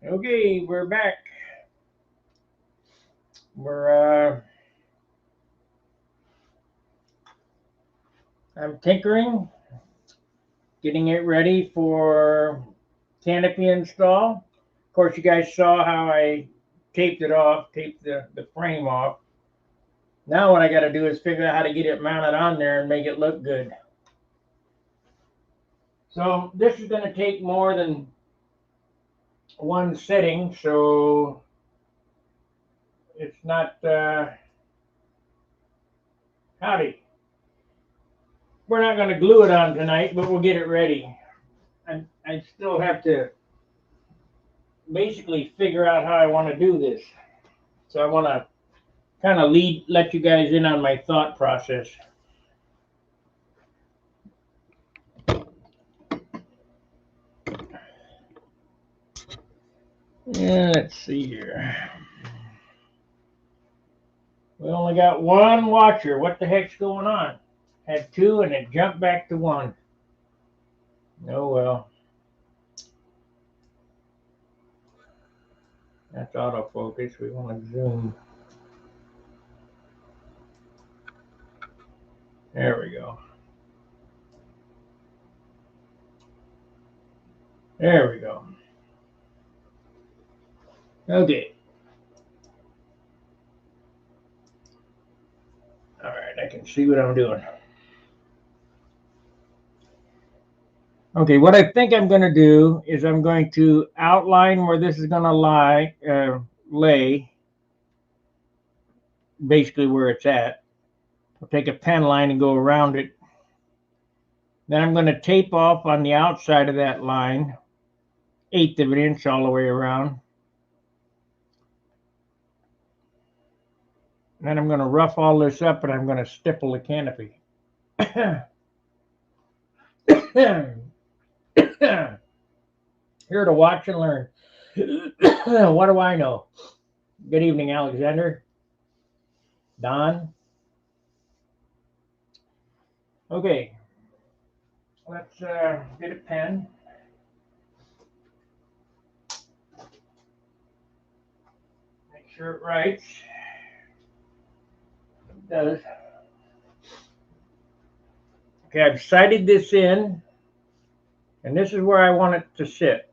Okay, we're back. We're I'm tinkering, getting it ready for canopy install. Of course, you guys saw how I taped it off, taped the frame off. Now what I got to do is figure out how to get it mounted on there and make it look good. So this is going to take more than one setting, so it's not howdy. We're not going to glue it on tonight, but we'll get it ready. I still have to basically figure out how I want to do this. So I want to kind of let you guys in on my thought process. Yeah, let's see here. We only got one watcher. What the heck's going on? Had two and it jumped back to one. Oh well. That's autofocus. We want to zoom. There we go. There we go. Okay. All right, I can see what I'm doing. Okay, what I think I'm going to do is I'm going to outline where this is going to lay, basically where it's at. I'll take a pen line and go around it. Then I'm going to tape off on the outside of that line, 1/8 of an inch all the way around. Then I'm going to rough all this up and I'm going to stipple the canopy. Here to watch and learn. What do I know? Good evening, Alexander. Don. Okay, let's get a pen. Make sure it writes. It does. Okay, I've sighted this in, and this is where I want it to sit.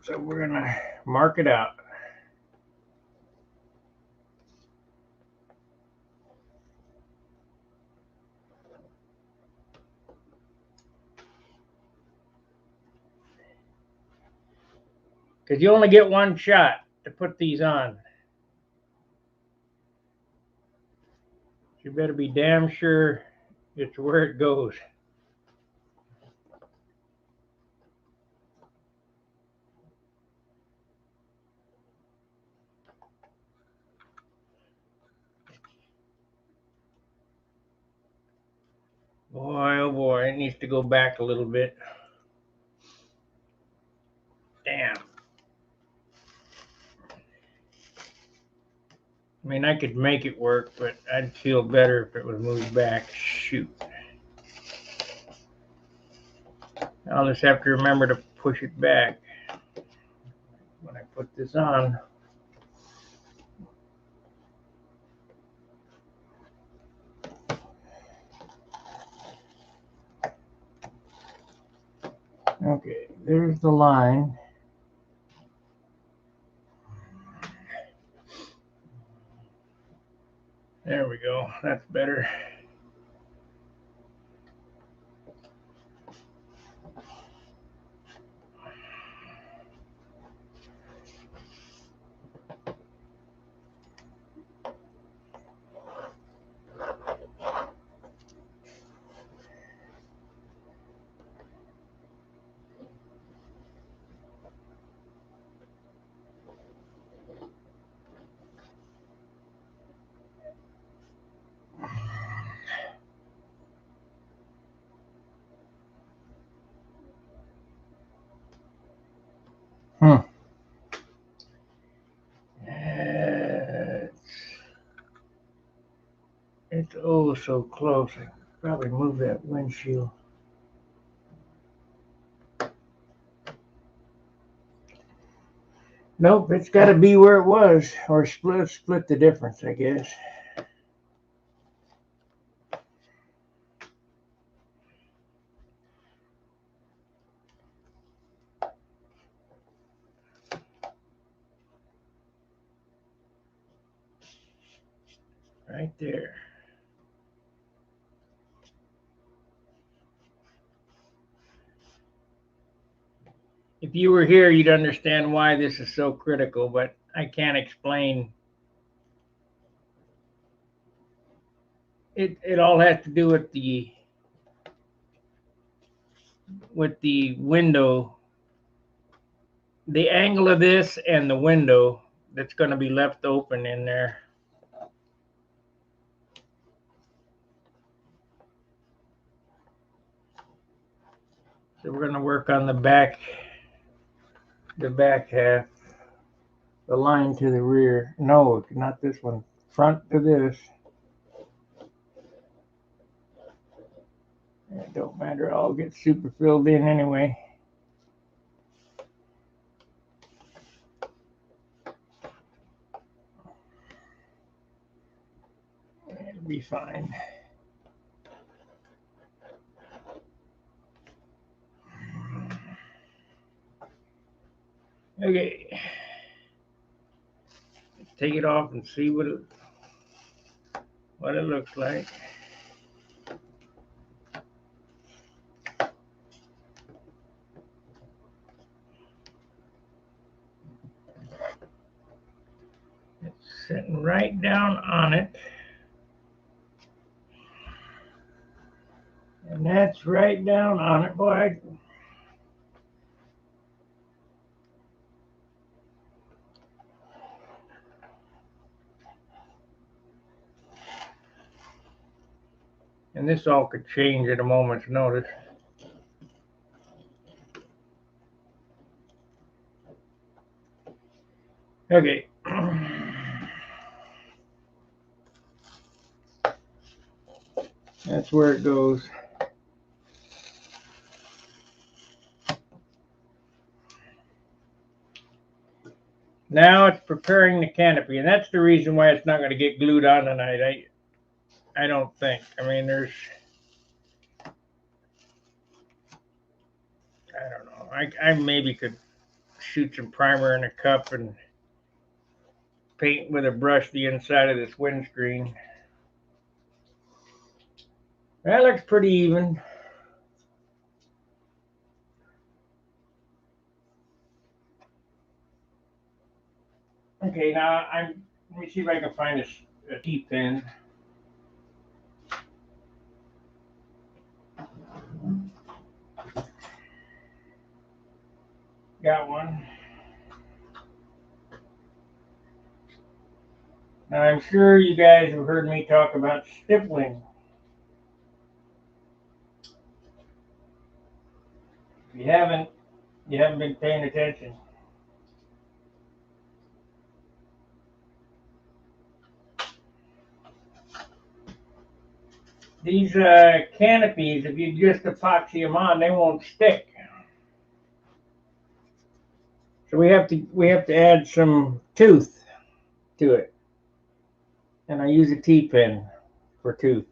So we're going to mark it out. Because you only get one shot to put these on. You better be damn sure it's where it goes. Boy, oh boy, it needs to go back a little bit. Damn. I mean, I could make it work, but I'd feel better if it was moved back. Shoot. I'll just have to remember to push it back when I put this on. Okay, there's the line. There we go. That's better. It's oh so close. I could probably move that windshield. Nope, it's got to be where it was, or split the difference, I guess. Right there. If you were here, you'd understand why this is so critical, but I can't explain. It all has to do with the window, the angle of this and the window that's going to be left open in there. So we're going to work on the back half, the line to the rear. No, not this one. Front to this. It don't matter. I'll get super filled in anyway. It'll be fine. Okay. Let's take it off and see what it looks like. It's sitting right down on it. And that's right down on it, boy. And this all could change at a moment's notice. Okay. That's where it goes. Now it's preparing the canopy, and that's the reason why it's not going to get glued on tonight. I don't think. I mean, I don't know. I maybe could shoot some primer in a cup and paint with a brush the inside of this windscreen. That looks pretty even. Okay, now let me see if I can find a T-pin. Got one. Now I'm sure you guys have heard me talk about stippling. If you haven't been paying attention. These canopies, if you just epoxy them on, they won't stick. So we have to add some tooth to it, and I use a T-pin for tooth.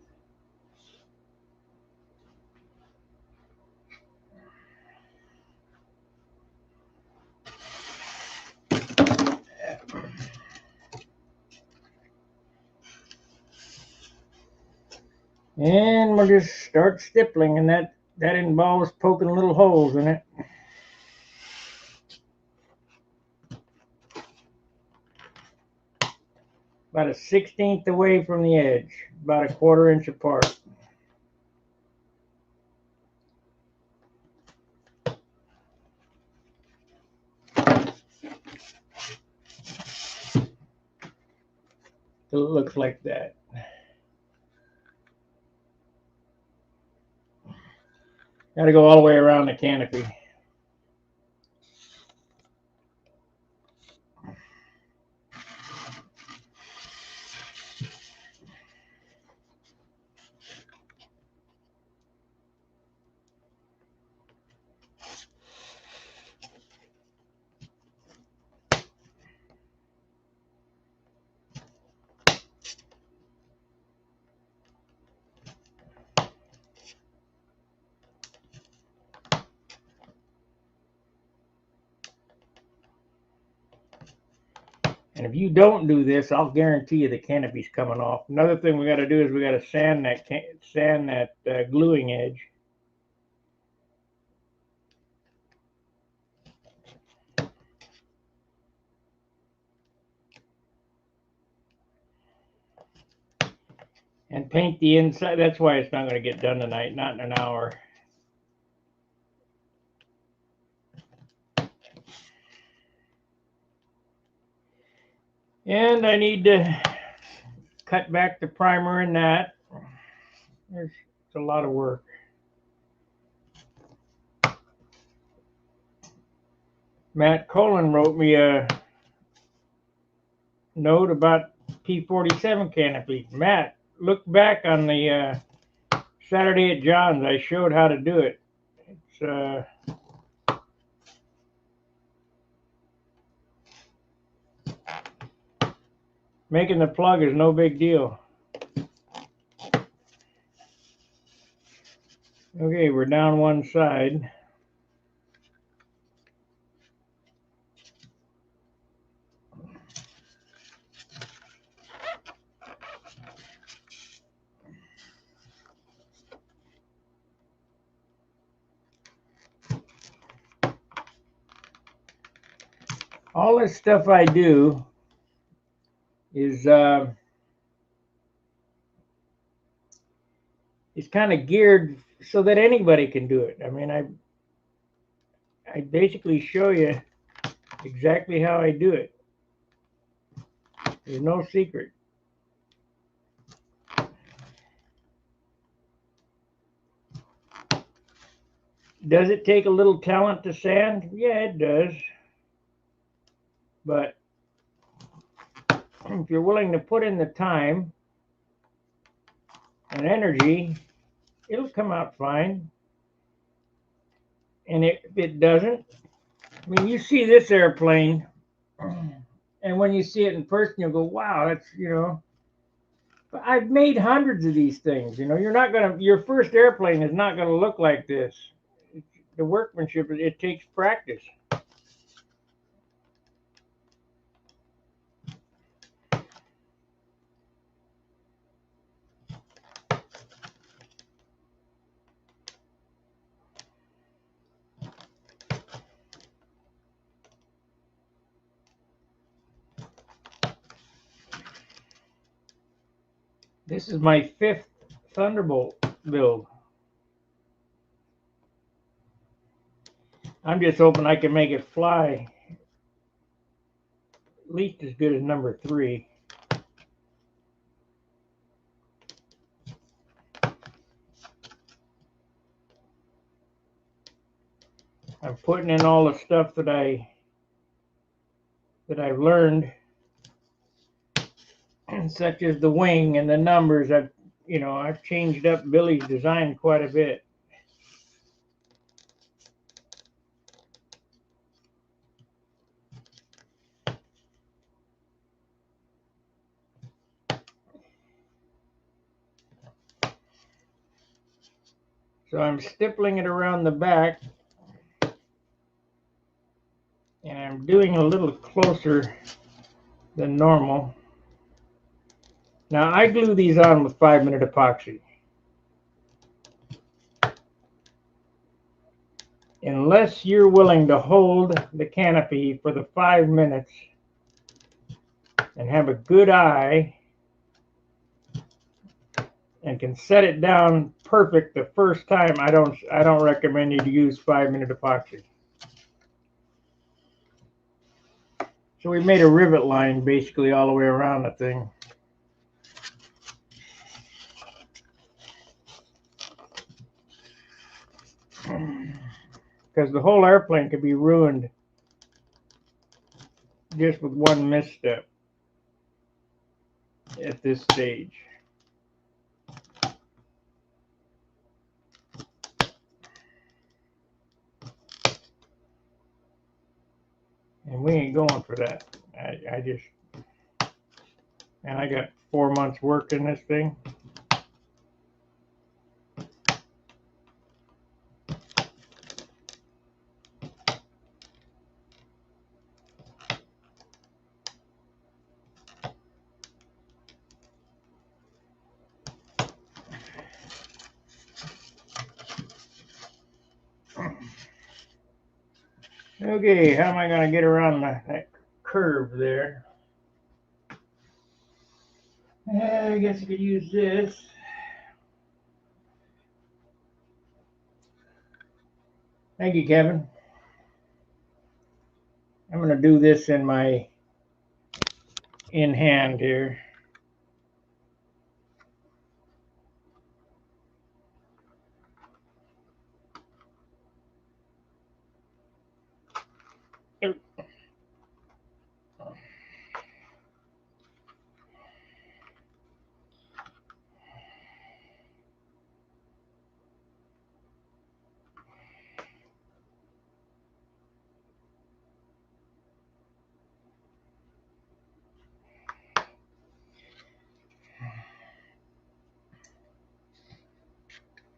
And we'll just start stippling, and that involves poking little holes in it. About a 1/16 away from the edge, about a 1/4 inch apart. So it looks like that. Got to go all the way around the canopy. And if you don't do this, I'll guarantee you the canopy's coming off. Another thing we got to do is we got to sand that gluing edge. And paint the inside. That's why it's not going to get done tonight, not in an hour. And I need to cut back the primer in that. It's a lot of work. Matt Colin wrote me a note about P-47 canopy. Matt, look back on the Saturday at John's. I showed how to do it. It's making the plug is no big deal. Okay, we're down one side. All this stuff I do is kind of geared so that anybody can do it. I mean, I basically show you exactly how I do it. There's no secret. Does it take a little talent to sand? Yeah, it does. But if you're willing to put in the time and energy, it'll come out fine. And if it doesn't, I mean, you see this airplane, and when you see it in person, you'll go, wow, that's, you know, I've made hundreds of these things. You know, your first airplane is not going to look like this. The workmanship, it takes practice. This is my 5th Thunderbolt build. I'm just hoping I can make it fly at least as good as number 3. I'm putting in all the stuff that I've learned, such as the wing and the numbers. I've changed up Billy's design quite a bit. So I'm stippling it around the back, and I'm doing a little closer than normal. Now I glue these on with 5-minute epoxy. Unless you're willing to hold the canopy for the 5 minutes and have a good eye and can set it down perfect the first time, I don't recommend you to use 5-minute epoxy. So we made a rivet line basically all the way around the thing. Because the whole airplane could be ruined just with one misstep at this stage. And we ain't going for that. I got 4 months work in this thing. Okay, how am I going to get around that curve there? I guess I could use this. Thank you, Kevin. I'm going to do this in my in hand here.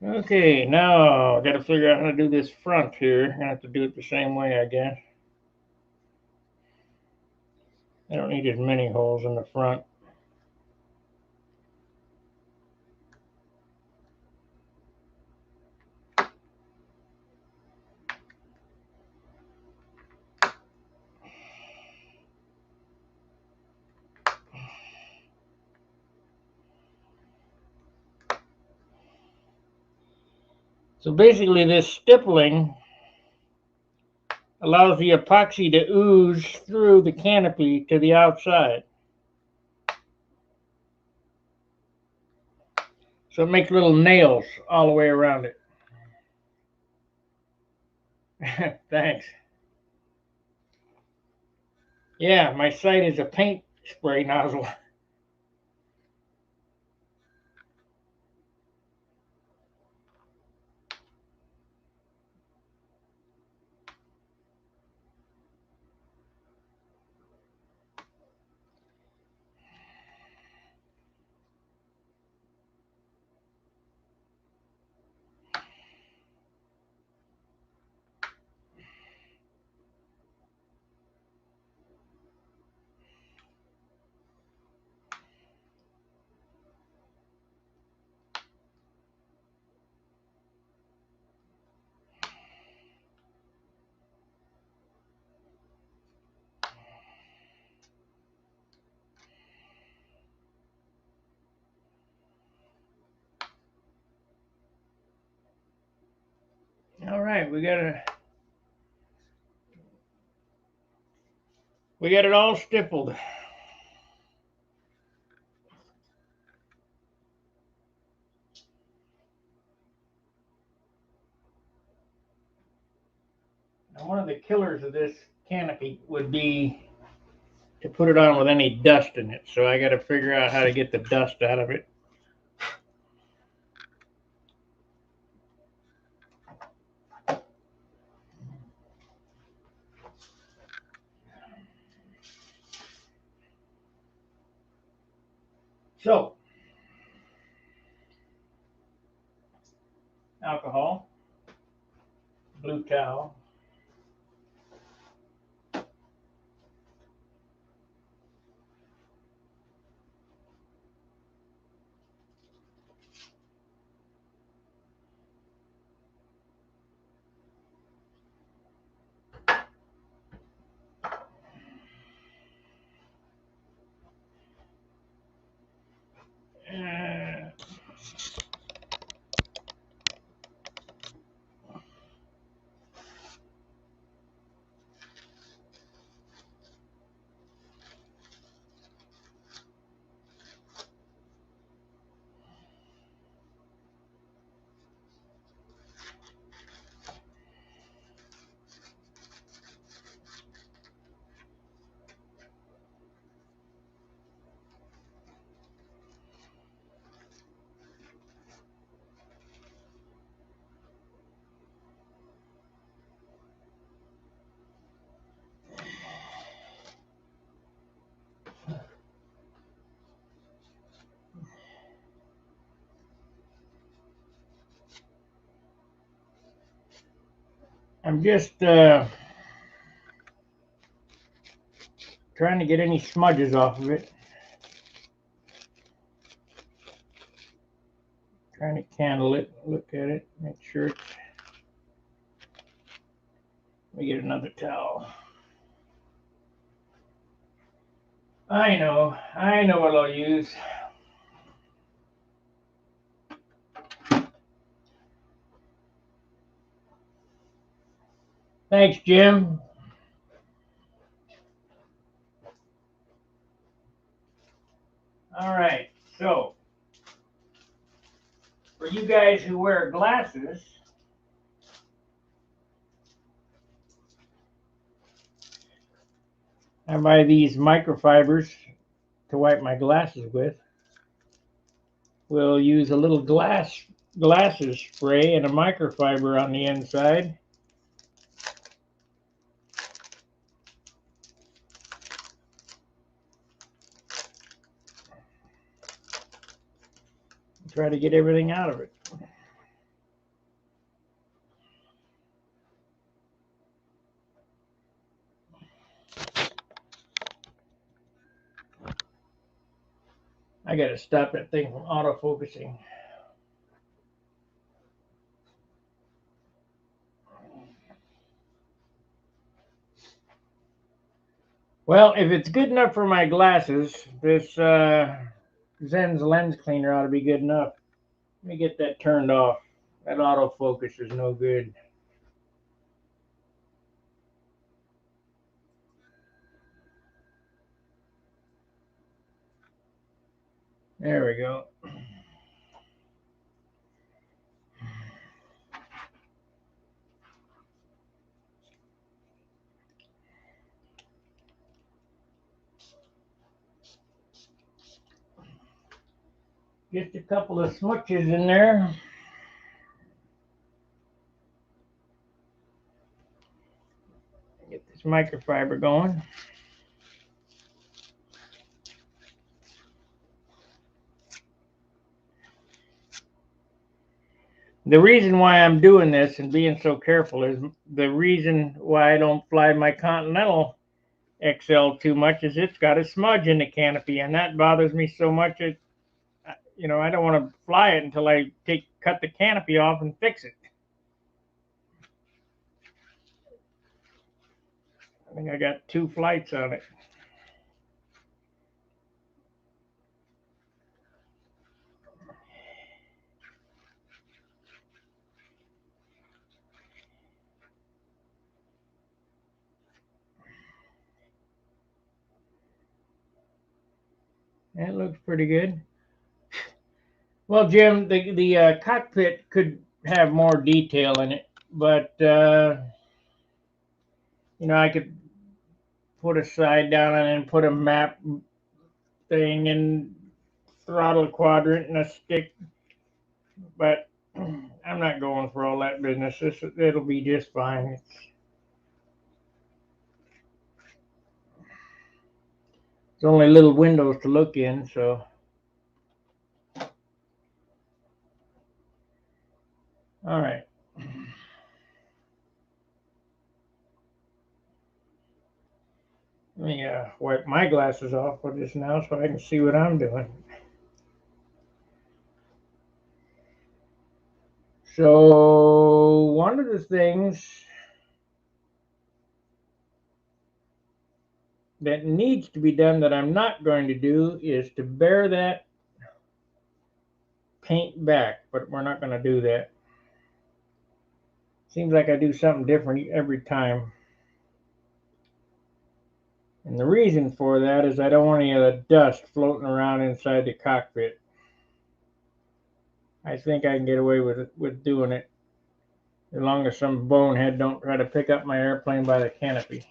Okay, now I got to figure out how to do this front here. I have to do it the same way, I guess. I don't need as many holes in the front. So basically this stippling allows the epoxy to ooze through the canopy to the outside. So it makes little nails all the way around it. Thanks. Yeah, my site is a paint spray nozzle. All right, we got it all stippled. Now, one of the killers of this canopy would be to put it on with any dust in it. So I got to figure out how to get the dust out of it. So, alcohol, blue towel, uh, I'm just trying to get any smudges off of it. Trying to candle it, look at it, make sure it's Let me get another towel. I know what I'll use. Thanks, Jim. All right, so for you guys who wear glasses, I buy these microfibers to wipe my glasses with. We'll use a little glasses spray and a microfiber on the inside. Try to get everything out of it. I gotta stop that thing from autofocusing. Well, if it's good enough for my glasses, this Zen's lens cleaner ought to be good enough. Let me get that turned off. That autofocus is no good. There we go. Just a couple of smooches in there. Get this microfiber going. The reason why I'm doing this and being so careful is the reason why I don't fly my Continental XL too much is it's got a smudge in the canopy, and that bothers me so much. I don't want to fly it until I cut the canopy off and fix it. I think I got 2 flights on it. That looks pretty good. Well, Jim, the cockpit could have more detail in it, but I could put a side down and then put a map thing and throttle quadrant and a stick, but I'm not going for all that business. It'll be just fine. It's only little windows to look in, so. All right. Let me wipe my glasses off with this now so I can see what I'm doing. So one of the things that needs to be done that I'm not going to do is to bare that paint back, but we're not going to do that. Seems like I do something different every time. And the reason for that is I don't want any of the dust floating around inside the cockpit. I think I can get away with doing it as long as some bonehead don't try to pick up my airplane by the canopy.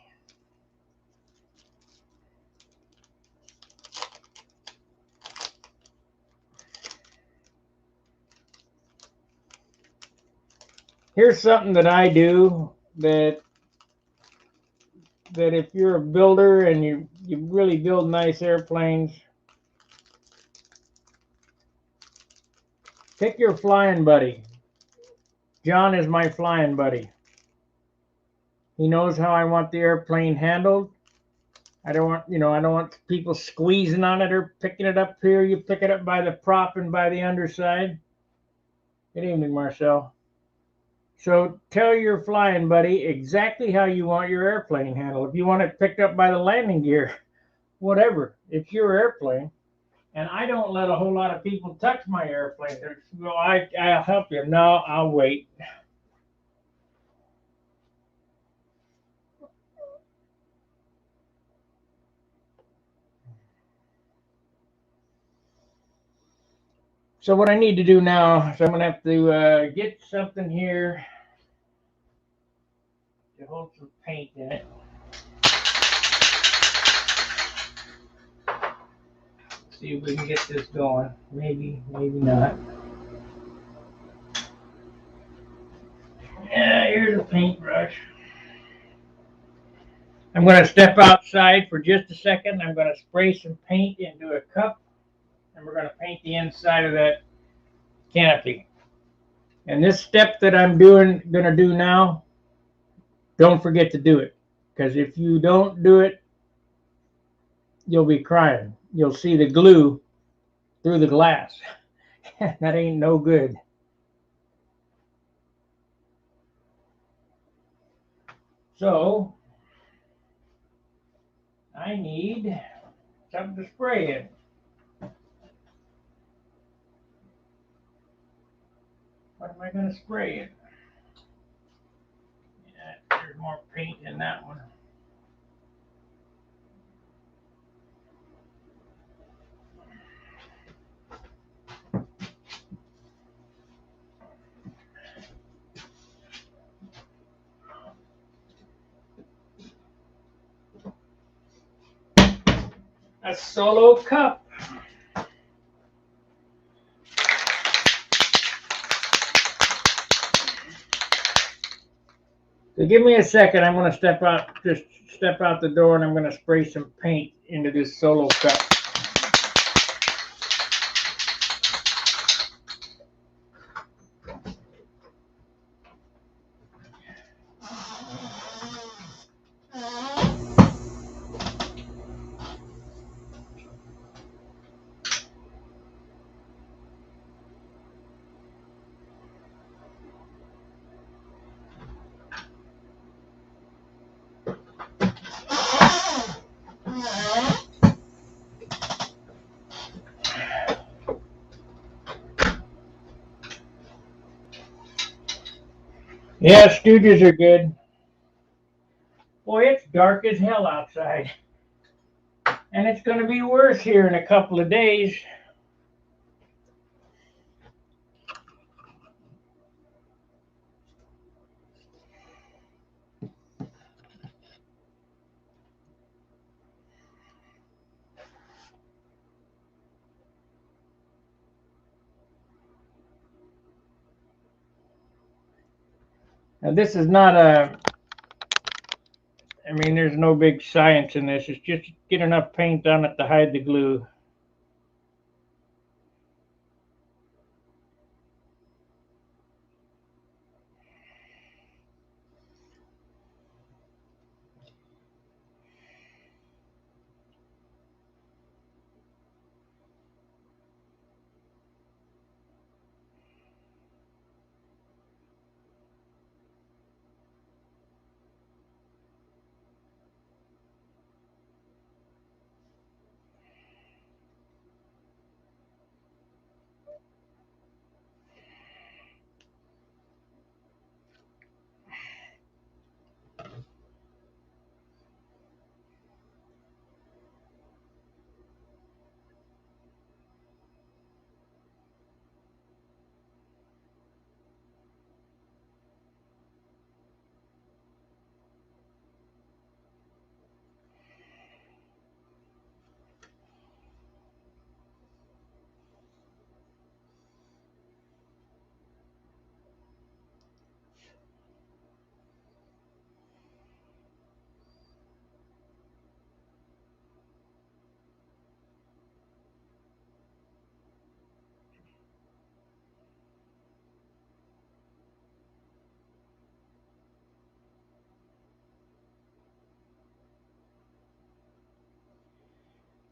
Here's something that I do that if you're a builder and you really build nice airplanes, pick your flying buddy. John is my flying buddy. He knows how I want the airplane handled. I don't want people squeezing on it or picking it up here. You pick it up by the prop and by the underside. Good evening, Marcel. So tell your flying buddy exactly how you want your airplane handled. If you want it picked up by the landing gear, whatever. It's your airplane. And I don't let a whole lot of people touch my airplane. Well, I'll help you. No, I'll wait. So what I need to do now is I'm going to have to get something here to hold some paint in it. See if we can get this going. Maybe, maybe not. Yeah, here's a paintbrush. I'm going to step outside for just a second. I'm going to spray some paint into a cup, and we're going to paint the inside of that canopy. And this step that I'm going to do now, don't forget to do it. Because if you don't do it, you'll be crying. You'll see the glue through the glass. That ain't no good. So, I need something to spray in. What am I going to spray in? Yeah, there's more paint in that one. A solo cup. So give me a second. I'm going to just step out the door, and I'm going to spray some paint into this solo cup. Yeah, stooges are good. Boy, it's dark as hell outside. And it's going to be worse here in a couple of days. Now, this is not I mean, there's no big science in this. It's just get enough paint on it to hide the glue.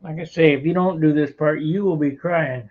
Like I say, if you don't do this part, you will be crying.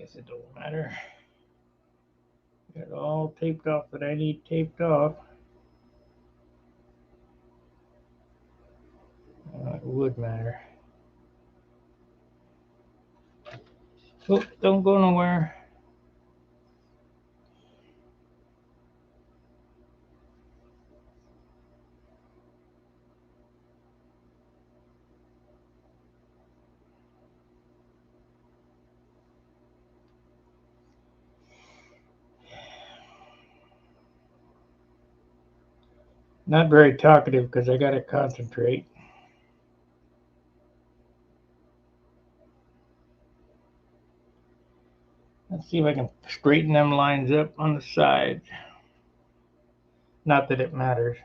guess it don't matter. Got it all taped off that I need taped off. It would matter. Oh, don't go nowhere. Not very talkative because I got to concentrate. Let's see if I can straighten them lines up on the sides. Not that it matters.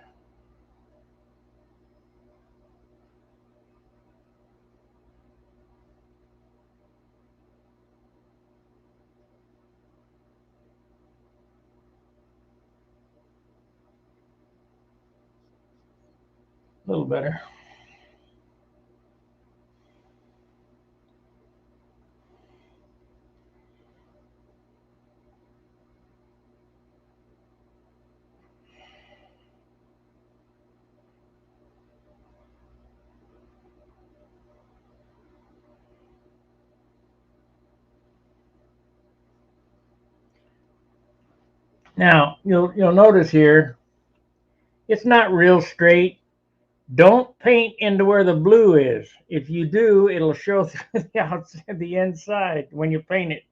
A little better. Now, you'll notice here, it's not real straight. Don't paint into where the blue is. If you do, it'll show through the outside, the inside when you paint it.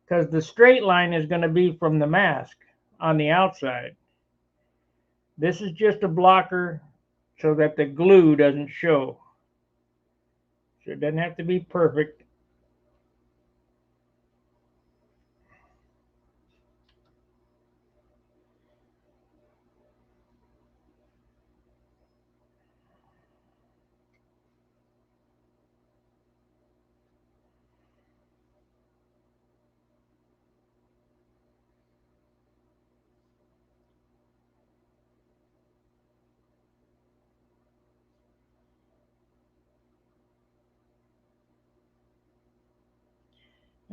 Because the straight line is going to be from the mask on the outside. This is just a blocker so that the glue doesn't show. So it doesn't have to be perfect.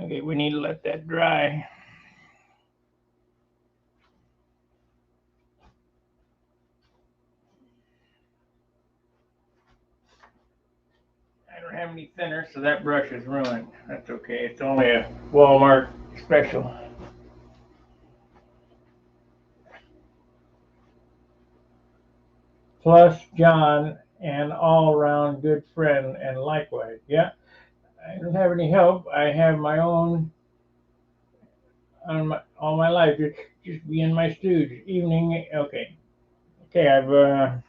Okay, we need to let that dry. I don't have any thinner, so that brush is ruined. That's okay. It's only a Walmart special. Plus John, an all-around good friend, and likewise. Yeah, I don't have any help. I have my own all my life. Just be in my stooge. Evening. Okay. Okay, I've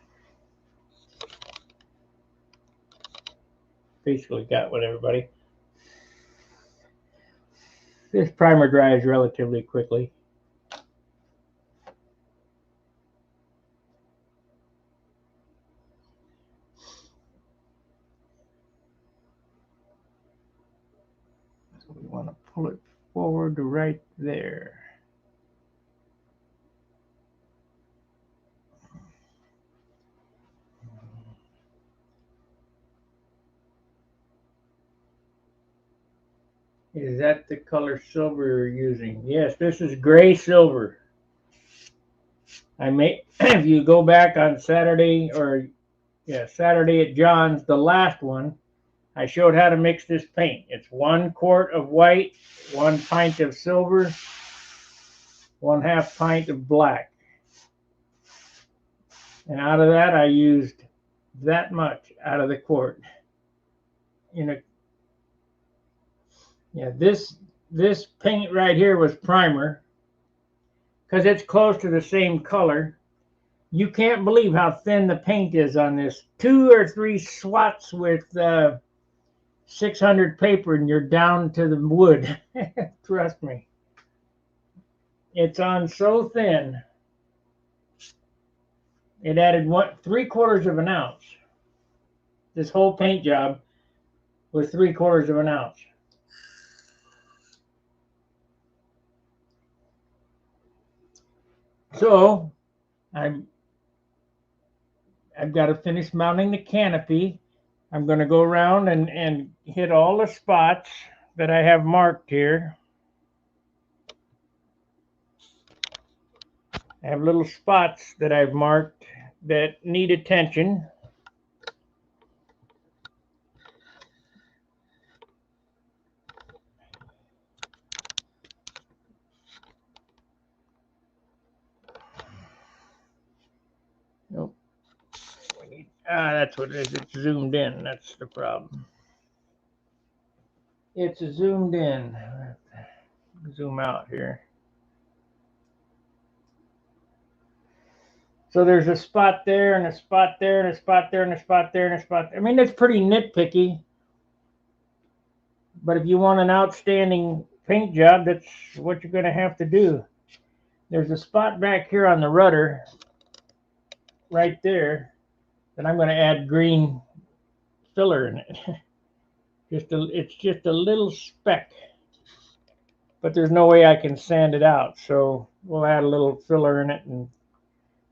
basically got what everybody. This primer dries relatively quickly. So we want to pull it forward to right there. Is that the color silver you're using? Yes, this is gray silver. I may, if you go back on Saturday Saturday at John's, the last one, I showed how to mix this paint. It's 1 quart of white, 1 pint of silver, 1/2 pint of black. And out of that, I used that much out of the quart. Yeah, this paint right here was primer because it's close to the same color. You can't believe how thin the paint is on this. 2 or 3 swats with 600 paper and you're down to the wood. Trust me. It's on so thin. It added 3/4 of an ounce. This whole paint job was 3/4 of an ounce. So I've got to finish mounting the canopy. I'm going to go around and hit all the spots that I have marked here. I have little spots that I've marked that need attention. Nope. That's what it is. It's zoomed in. That's the problem. It's zoomed in. Zoom out here. So there's a spot there, and a spot there, and a spot there, and a spot there, and a spot there. I mean, it's pretty nitpicky. But if you want an outstanding paint job, that's what you're going to have to do. There's a spot back here on the rudder, right there, that I'm going to add green filler in it. It's just a little speck. But there's no way I can sand it out. So we'll add a little filler in it and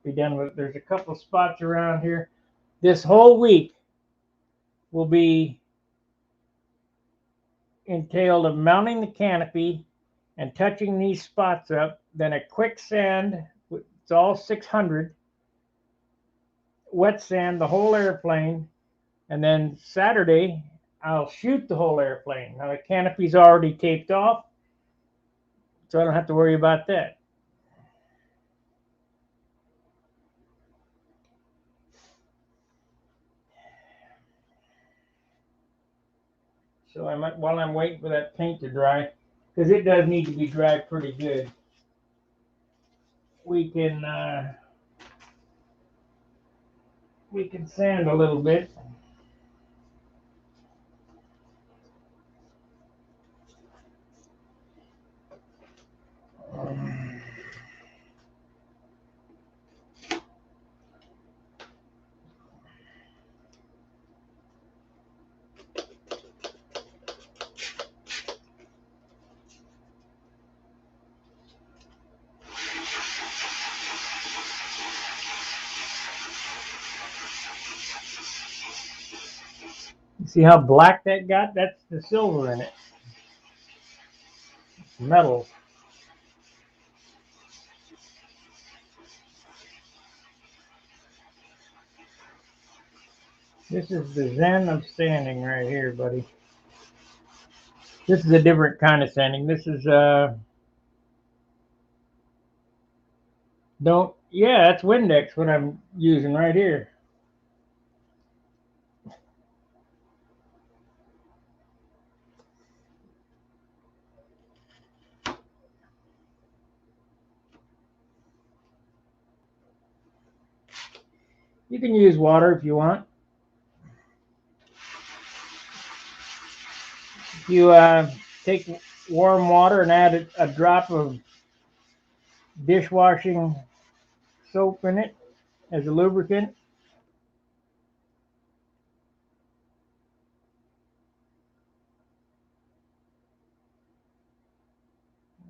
be done with it. There's a couple spots around here. This whole week will be entailed of mounting the canopy and touching these spots up. Then a quick sand, it's all 600, wet sand the whole airplane, and then Saturday I'll shoot the whole airplane. Now the canopy's already taped off, so I don't have to worry about that. So while I'm waiting for that paint to dry, because it does need to be dry pretty good, we can sand a little bit. See how black that got? That's the silver in it. It's metal. This is the zen of sanding right here, buddy. This is a different kind of sanding. This is that's Windex what I'm using right here. You can use water if you want. If you take warm water and add a drop of dishwashing soap in it as a lubricant.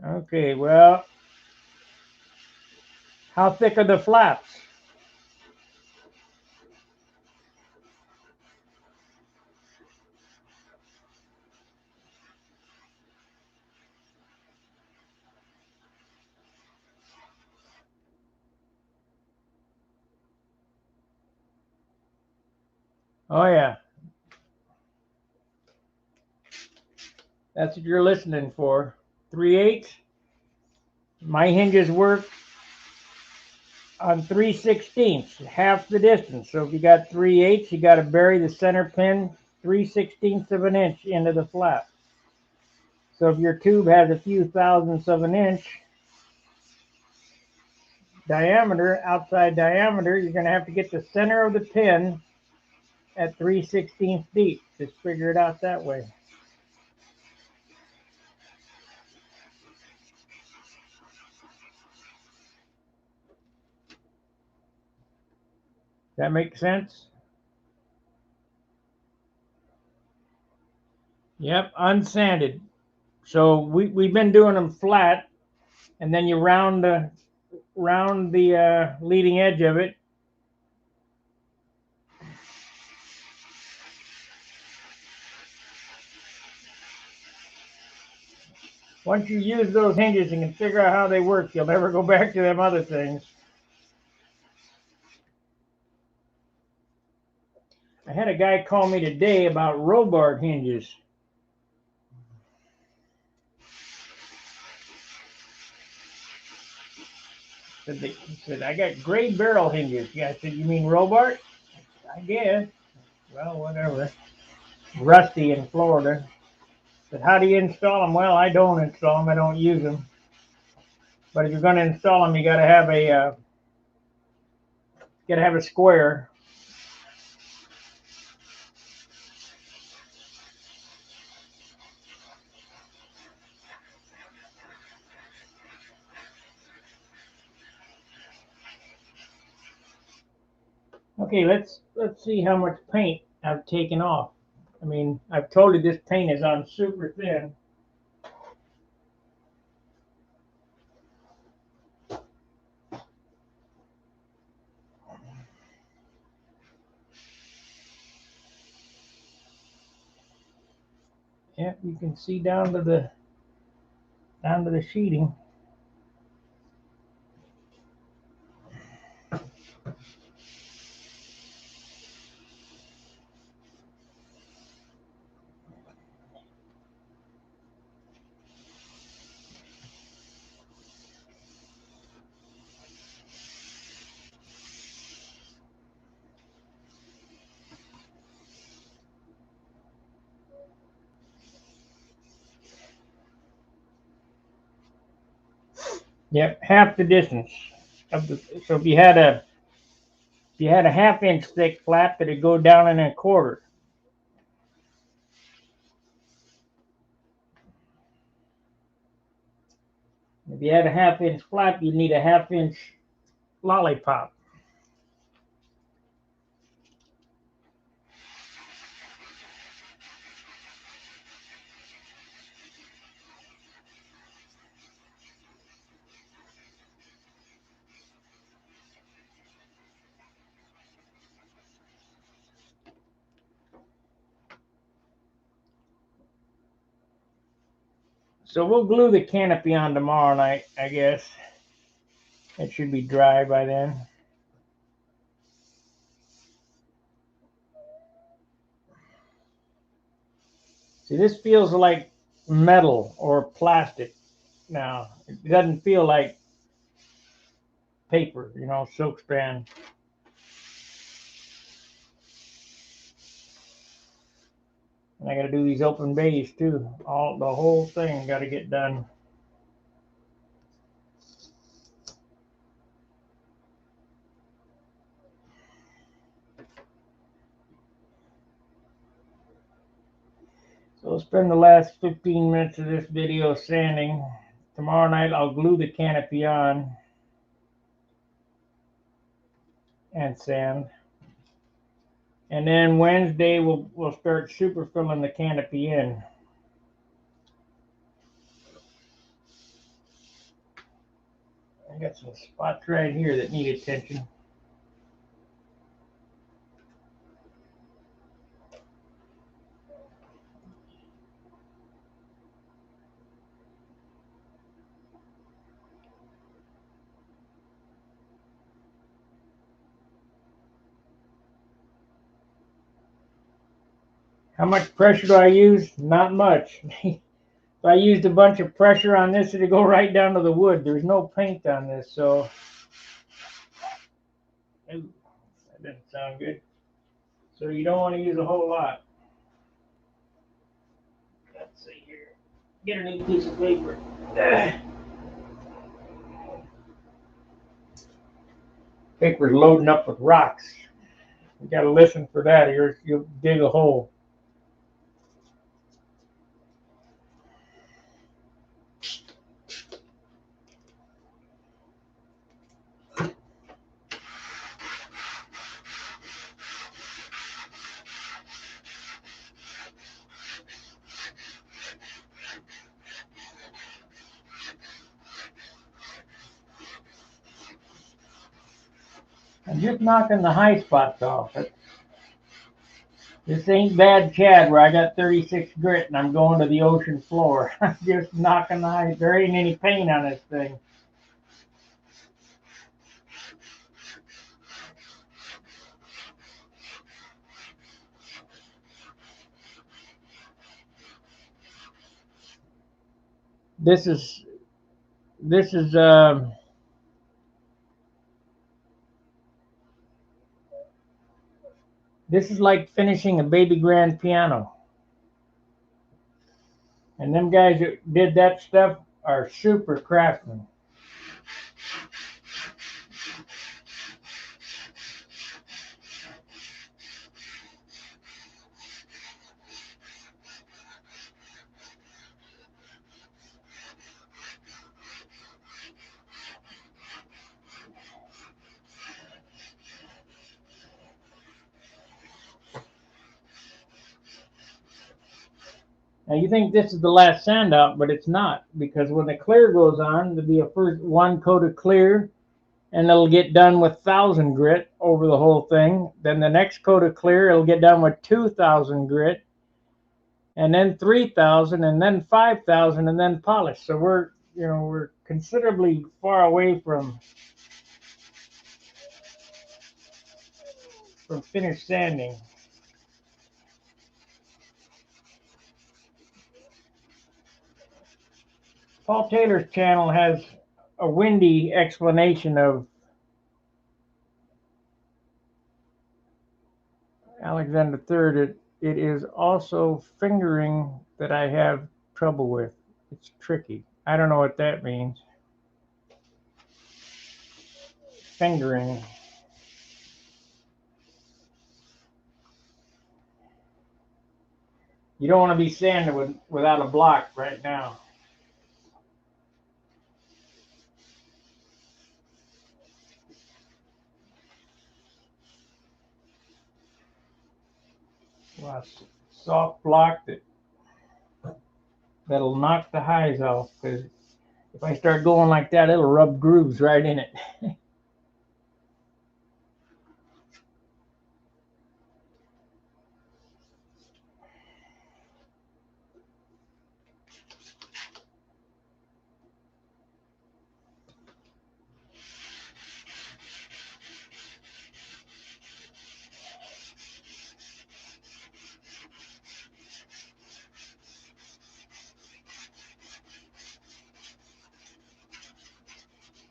Okay, well, how thick are the flaps? Oh yeah, that's what you're listening for. 3/8. My hinges work on 3/16, half the distance. So if you got 3/8, you got to bury the center pin 3/16 of an inch into the flap. So if your tube has a few thousandths of an inch diameter, outside diameter, you're going to have to get the center of the pin at 3/16 deep. Just figure it out that way. That makes sense? Yep, unsanded. So we've been doing them flat, and then you round the leading edge of it. Once you use those hinges and can figure out how they work, you'll never go back to them other things. had a guy call me today about Robart hinges. He said, I got gray barrel hinges. Yeah, I said, you mean Robart? I guess. Well, whatever. Rusty in Florida. Said, how do you install them? Well, I don't install them. I don't use them. But if you're going to install them, you got to have a square. Okay, let's see how much paint I've taken off. I mean, I've told you this paint is on super thin. Yep, you can see down to the sheeting. Yep, half the distance of the. So if you had a half-inch thick flap, that'd go down in a quarter. If you had a half-inch flap, you'd need a half-inch lollipop. So we'll glue the canopy on tomorrow night, I guess. It should be dry by then. See, this feels like metal or plastic now. It doesn't feel like paper, silk strand. And I got to do these open bays too. The whole thing got to get done. So I'll spend the last 15 minutes of this video sanding. Tomorrow night I'll glue the canopy on and sand. And then Wednesday we'll start super filling the canopy in. I got some spots right here that need attention. How much pressure do I use? Not much. If I used a bunch of pressure on this, it'd go right down to the wood. There's no paint on this, so. Ooh, that didn't sound good. So you don't want to use a whole lot. Let's see here. Get a new piece of paper. Paper's loading up with rocks. You got to listen for that, or you'll dig a hole. I'm just knocking the high spots off. This ain't bad Chad where I got 36 grit and I'm going to the ocean floor. I'm just knocking the high. There ain't any paint on this thing. This is this is this is like finishing a baby grand piano. And them guys that did that stuff are super craftsmen. Now you think this is the last sand out, but it's not, because when the clear goes on, there'll be a first one coat of clear, and it'll get done with 1,000 grit over the whole thing. Then the next coat of clear, it'll get done with 2,000 grit, and then 3,000, and then 5,000, and then polish. So we're considerably far away from finished sanding. Paul Taylor's channel has a windy explanation of Alexander III. It is also fingering that I have trouble with. It's tricky. I don't know what that means. Fingering. You don't want to be sanding without a block right now. Well, soft block that'll knock the highs off, because if I start going like that, it'll rub grooves right in it.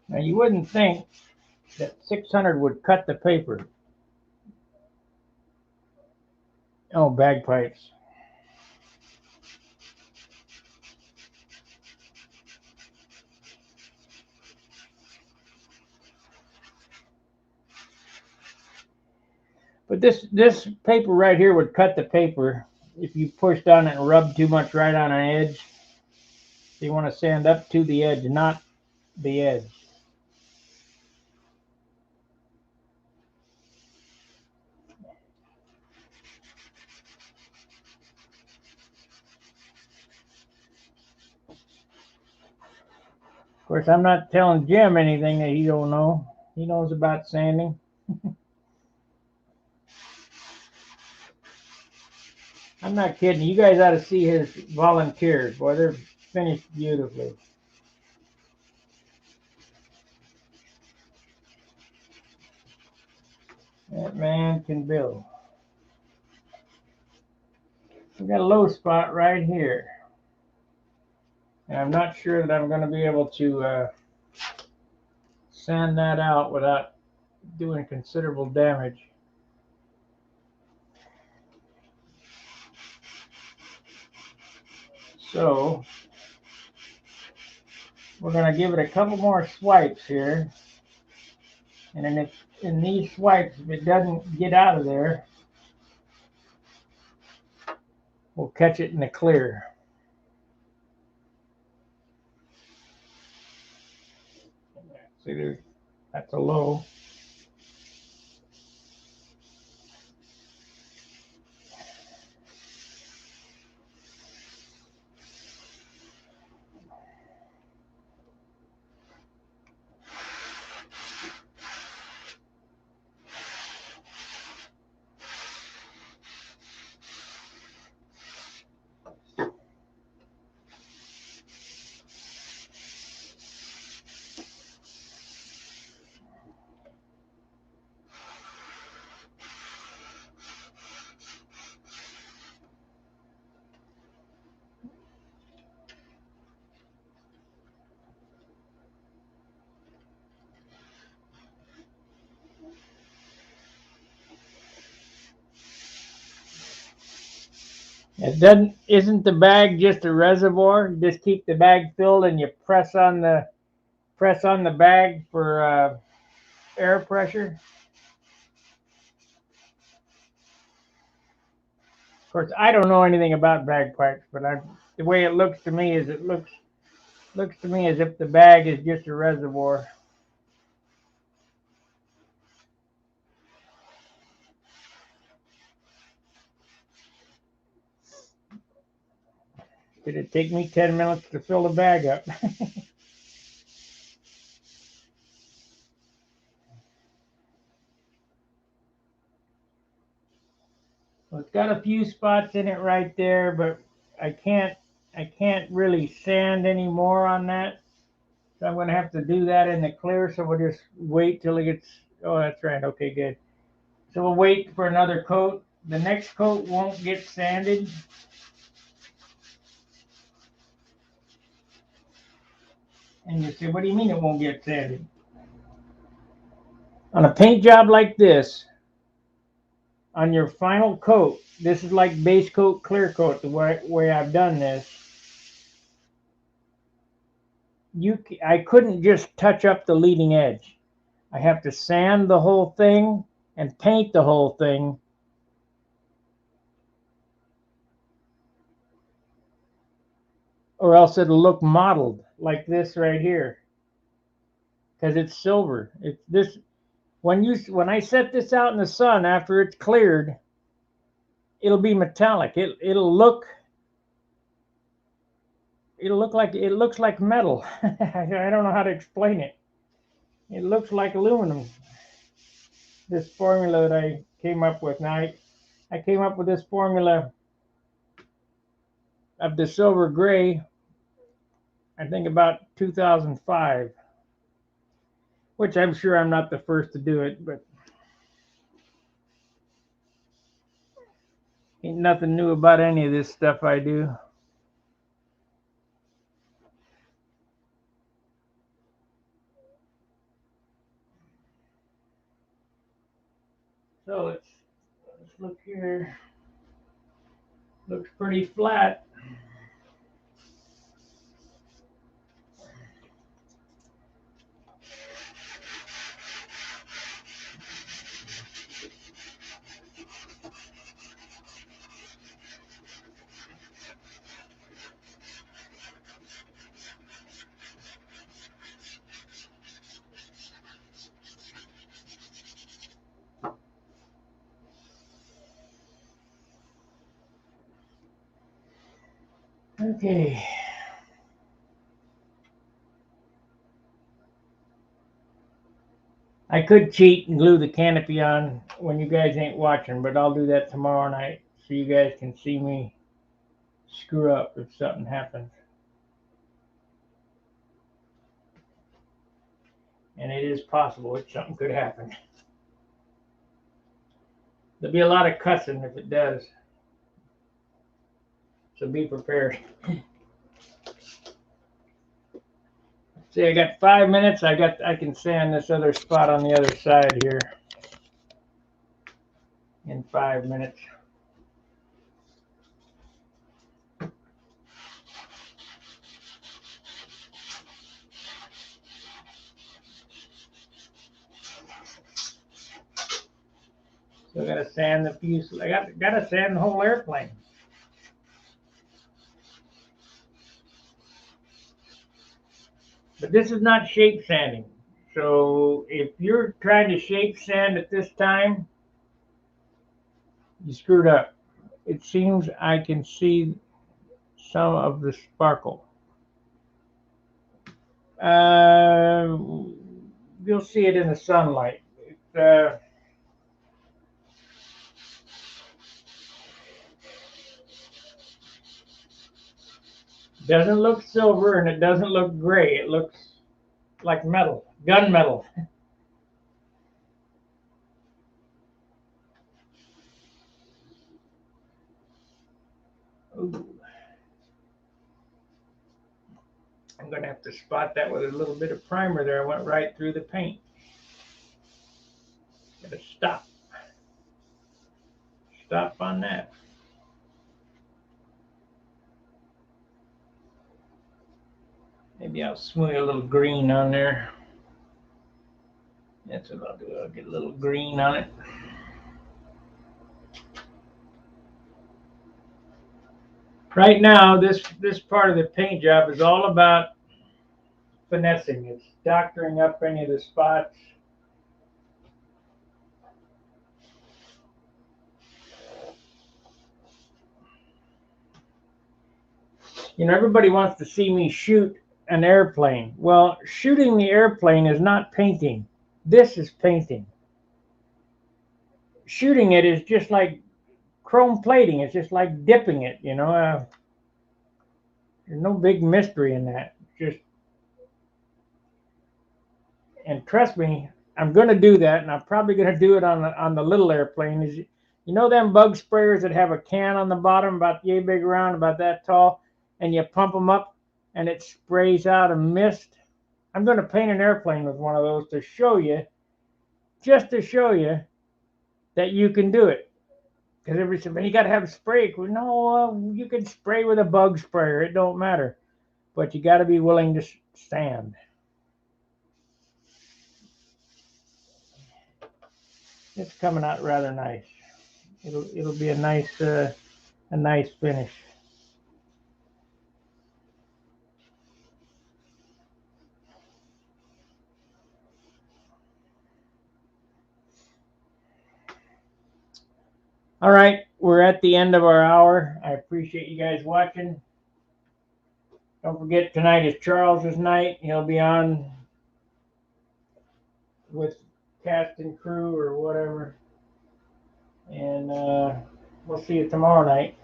Now you wouldn't think that 600 would cut the paper. Oh, bagpipes. But this paper right here would cut the paper if you pushed on it and rubbed too much right on an edge. So you want to sand up to the edge, not the edge. Of course, I'm not telling Jim anything that he don't know. He knows about sanding. I'm not kidding. You guys ought to see his volunteers. Boy, they're finished beautifully. That man can build. We got a low spot right here. And I'm not sure that I'm going to be able to sand that out without doing considerable damage. So we're going to give it a couple more swipes here. And then in these swipes, if it doesn't get out of there, we'll catch it in the clear. See, that's a low. Isn't the bag just a reservoir? You just keep the bag filled and you press on the bag for air pressure. Of course, I don't know anything about bagpipes, but the way it looks to me is looks to me as if the bag is just a reservoir. Did it take me 10 minutes to fill the bag up? Well, it's got a few spots in it right there, but I can't I can't really sand anymore on that. So I'm gonna have to do that in the clear. So we'll just wait till it gets. Oh, that's right. Okay, good. So we'll wait for another coat. The next coat won't get sanded. And you say, what do you mean it won't get sanded? On a paint job like this, on your final coat, this is like base coat, clear coat, the way I've done this. I couldn't just touch up the leading edge. I have to sand the whole thing and paint the whole thing. Or else it'll look mottled like this right here. Because it's silver. It's this when I set this out in the sun after it's cleared, it'll be metallic. It looks like metal. I don't know how to explain it. It looks like aluminum. This formula that I came up with. Now I came up with this formula of the silver gray, I think about 2005, which I'm sure I'm not the first to do it, but ain't nothing new about any of this stuff I do. So let's look here. Looks pretty flat. Okay. I could cheat and glue the canopy on when you guys ain't watching, but I'll do that tomorrow night so you guys can see me screw up if something happens. And it is possible that something could happen. There'll be a lot of cussing if it does. So be prepared. See, I got 5 minutes. I can sand this other spot on the other side here in 5 minutes. So I gotta sand the fuselage. I gotta sand the whole airplane. But this is not shape sanding. So if you're trying to shape sand at this time, you screwed up. It seems I can see some of the sparkle. Uh, you'll see it in the sunlight. Doesn't look silver and it doesn't look gray. It looks like metal, gunmetal. Ooh. I'm going to have to spot that with a little bit of primer there. I went right through the paint. Got to stop. Stop on that. Maybe I'll smooth a little green on there. That's what I'll do. I'll get a little green on it. Right now, this part of the paint job is all about finessing. It's doctoring up any of the spots. You know, everybody wants to see me shoot an airplane. Well, shooting the airplane is not painting. This is painting. Shooting it is just like chrome plating. It's just like dipping it, you know. There's no big mystery in that. Just, and trust me, I'm going to do that, and I'm probably going to do it on the little airplane. Is, you know them bug sprayers that have a can on the bottom about yay big around, about that tall, and you pump them up and it sprays out a mist? I'm going to paint an airplane with one of those to show you, just to show you that you can do it. Because everybody said, man, you got to have a spray. No, you can spray with a bug sprayer. It don't matter. But you got to be willing to stand. It's coming out rather nice. It'll be a nice finish. All right, we're at the end of our hour. I appreciate you guys watching. Don't forget, tonight is Charles's night. He'll be on with cast and crew or whatever. And we'll see you tomorrow night.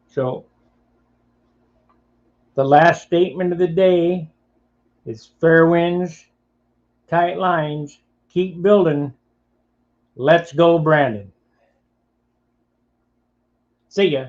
So, the last statement of the day is fair winds, tight lines, keep building. Let's go, Brandon. See ya.